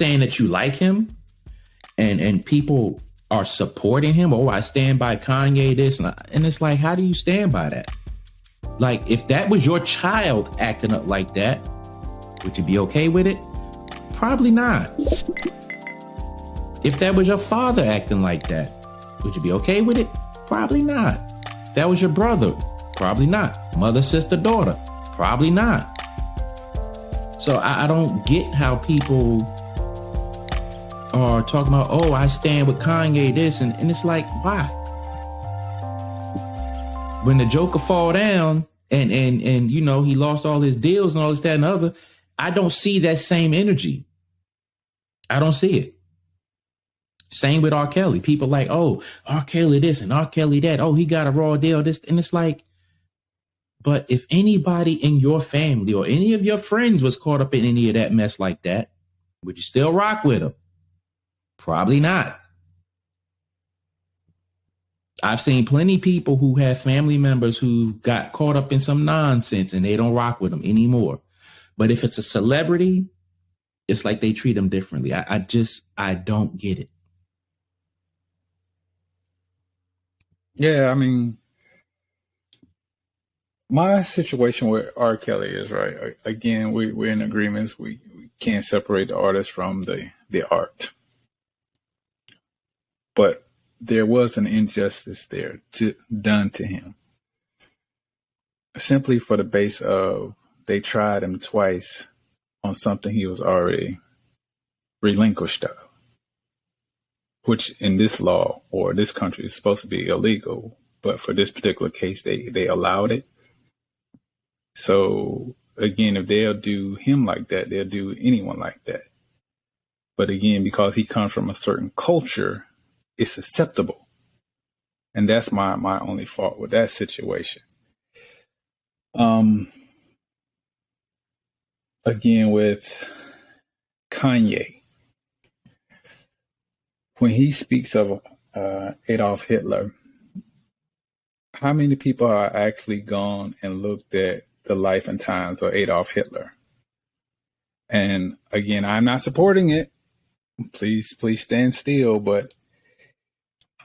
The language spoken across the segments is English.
saying that you like him and people are supporting him. Oh, I stand by Kanye this. And it's like, how do you stand by that? Like, if that was your child acting up like that, would you be okay with it? Probably not. If that was your father acting like that, would you be okay with it? Probably not. If that was your brother, probably not. Mother, sister, daughter, probably not. So I don't get how people are talking about, oh, I stand with Kanye this, and it's like, why? When the Joker fall down and you know, he lost all his deals and all this, that, and the other, I don't see that same energy. I don't see it. Same with R. Kelly. People like, oh, R. Kelly this and R. Kelly that. Oh, he got a raw deal, this. And it's like, but if anybody in your family or any of your friends was caught up in any of that mess like that, would you still rock with them? Probably not. I've seen plenty of people who have family members who got caught up in some nonsense and they don't rock with them anymore. But if it's a celebrity, it's like they treat them differently. I don't get it. Yeah, I mean, my situation with R. Kelly is right. Again, we're in agreements. We can't separate the artist from the art. But there was an injustice there done to him. Simply for the base of they tried him twice on something he was already relinquished of, which in this law or this country is supposed to be illegal. But for this particular case, they allowed it. So again, if they'll do him like that, they'll do anyone like that. But again, because he comes from a certain culture, it's acceptable. And that's my only fault with that situation. Again, with Kanye, when he speaks of Adolf Hitler, how many people are actually gone and looked at the life and times of Adolf Hitler? And again, I'm not supporting it. Please stand still. But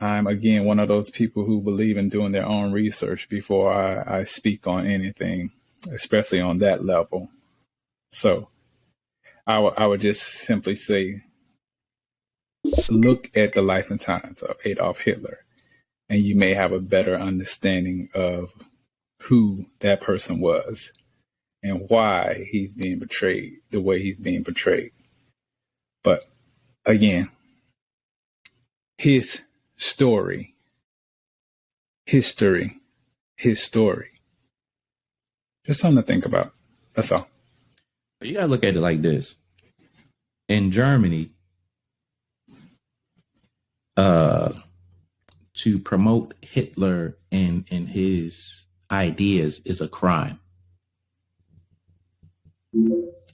I'm, again, one of those people who believe in doing their own research before I speak on anything, especially on that level. So I would just simply say, look at the life and times of Adolf Hitler, and you may have a better understanding of who that person was and why he's being portrayed the way he's being portrayed. But again, his story. Just something to think about. That's all. You gotta look at it like this. In Germany, to promote Hitler and his ideas is a crime.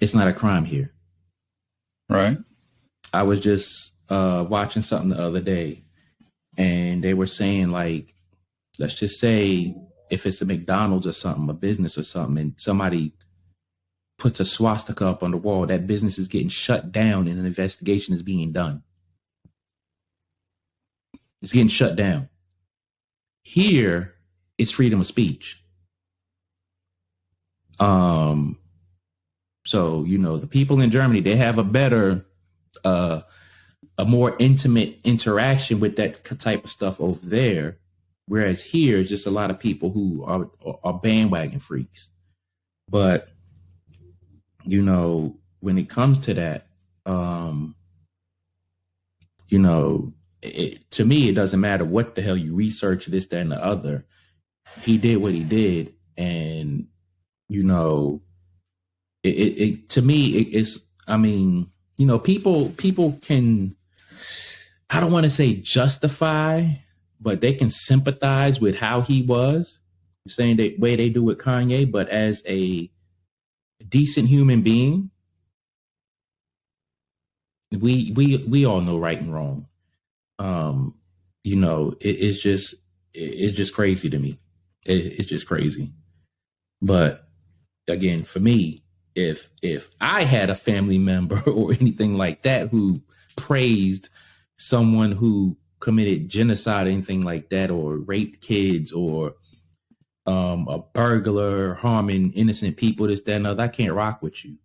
It's not a crime here. Right. I was just watching something the other day, and they were saying, like, let's just say if it's a McDonald's or something, a business or something, and somebody puts a swastika up on the wall, that business is getting shut down and an investigation is being done. It's getting shut down. Here, it's freedom of speech. So, you know, the people in Germany, they have a better, a more intimate interaction with that type of stuff over there. Whereas here, it's just a lot of people who are bandwagon freaks. But, you know, when it comes to that, you know, to me, it doesn't matter what the hell you research, this, that, and the other. He did what he did. And, you know, to me, it's, I mean, you know, people can, I don't want to say justify, but they can sympathize with how he was, saying the way they do with Kanye, but as a decent human being, we all know right and wrong. You know, it's just crazy to me. It's just crazy. But again, for me, if I had a family member or anything like that who praised someone who committed genocide, anything like that, or raped kids, or a burglar harming innocent people, this, that, and other, I can't rock with you.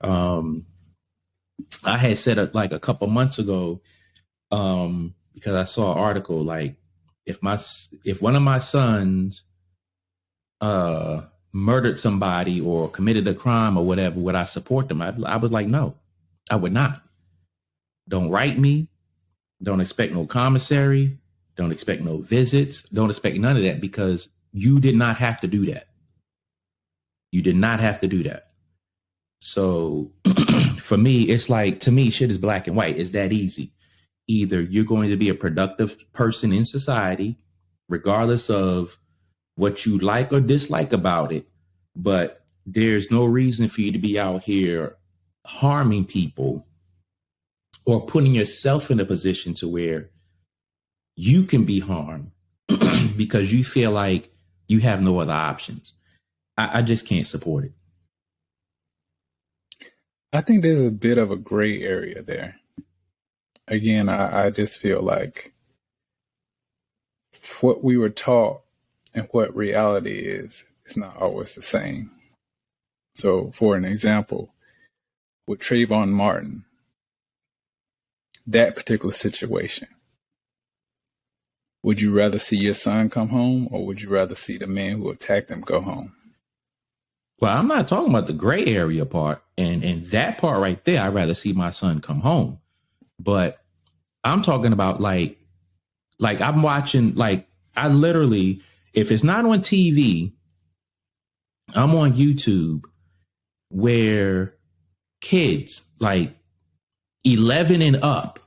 I had said like a couple months ago, because I saw an article like if one of my sons murdered somebody or committed a crime or whatever, would I support them? I was like, no, I would not. Don't write me. Don't expect no commissary. Don't expect no visits. Don't expect none of that, because you did not have to do that. You did not have to do that. So for me, it's like, to me, shit is black and white. It's that easy. Either you're going to be a productive person in society, regardless of what you like or dislike about it, but there's no reason for you to be out here harming people or putting yourself in a position to where you can be harmed because you feel like you have no other options. I just can't support it. I think there's a bit of a gray area there. Again, I just feel like what we were taught and what reality is not always the same. So, for an example, with Trayvon Martin, that particular situation, would you rather see your son come home, or would you rather see the man who attacked him go home? Well, I'm not talking about the gray area part, and that part right there, I'd rather see my son come home. But I'm talking about like I'm watching, like, I literally, if it's not on TV, I'm on YouTube where kids like 11 and up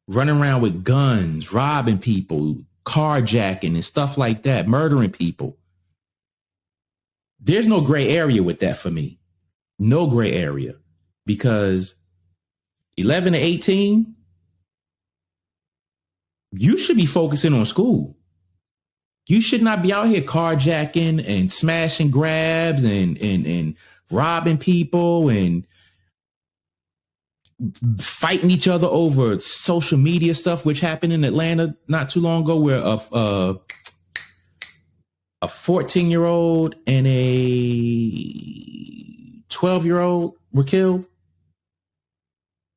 running around with guns, robbing people, carjacking and stuff like that, murdering people. There's no gray area with that for me. No gray area, because 11 to 18, you should be focusing on school. You should not be out here carjacking and smashing grabs and robbing people and fighting each other over social media stuff, which happened in Atlanta not too long ago, where a 14-year-old and a 12-year-old were killed.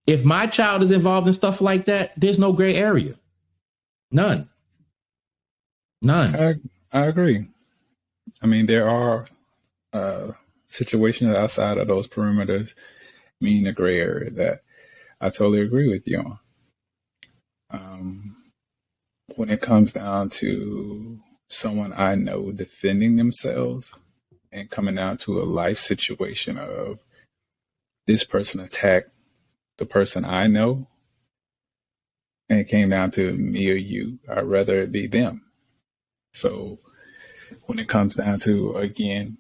If my child is involved in stuff like that, there's no gray area. None. I agree. I mean, there are situations outside of those perimeters, meaning the gray area, that I totally agree with you on. When it comes down to someone I know defending themselves and coming down to a life situation of this person attacked the person I know, and it came down to me or you, I'd rather it be them. So when it comes down to, again,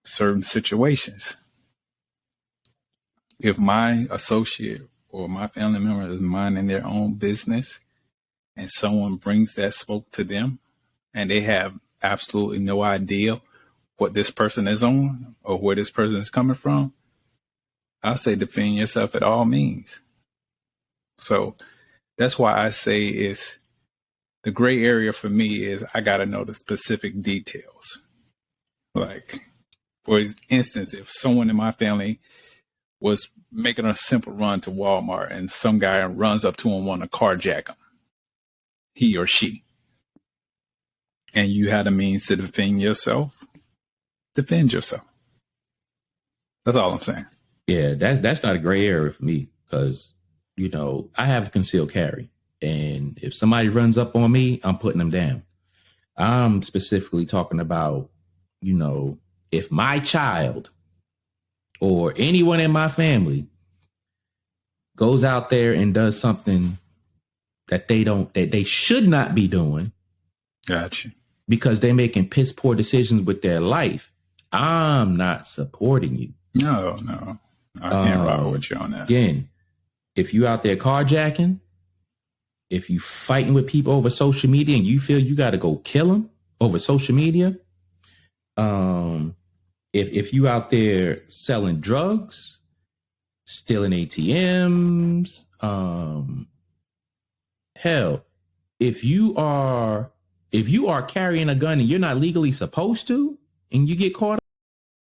certain situations, if my associate or my family member is minding their own business and someone brings that smoke to them and they have absolutely no idea what this person is on or where this person is coming from, I say defend yourself at all means. So that's why I say it's the gray area for me is I got to know the specific details. Like, for instance, if someone in my family was making a simple run to Walmart and some guy runs up to him, want to carjack him, he or she, and you had a means to defend yourself, defend yourself. That's all I'm saying. Yeah, that's not a gray area for me, because, you know, I have a concealed carry. And if somebody runs up on me, I'm putting them down. I'm specifically talking about, you know, if my child or anyone in my family goes out there and does something that they should not be doing. Gotcha. Because they're making piss poor decisions with their life, I'm not supporting you. No. I can't rock with you on that. Again, if you out there carjacking, if you fighting with people over social media and you feel you got to go kill them over social media, if you out there selling drugs, stealing ATMs, hell, if you are carrying a gun and you're not legally supposed to, and you get caught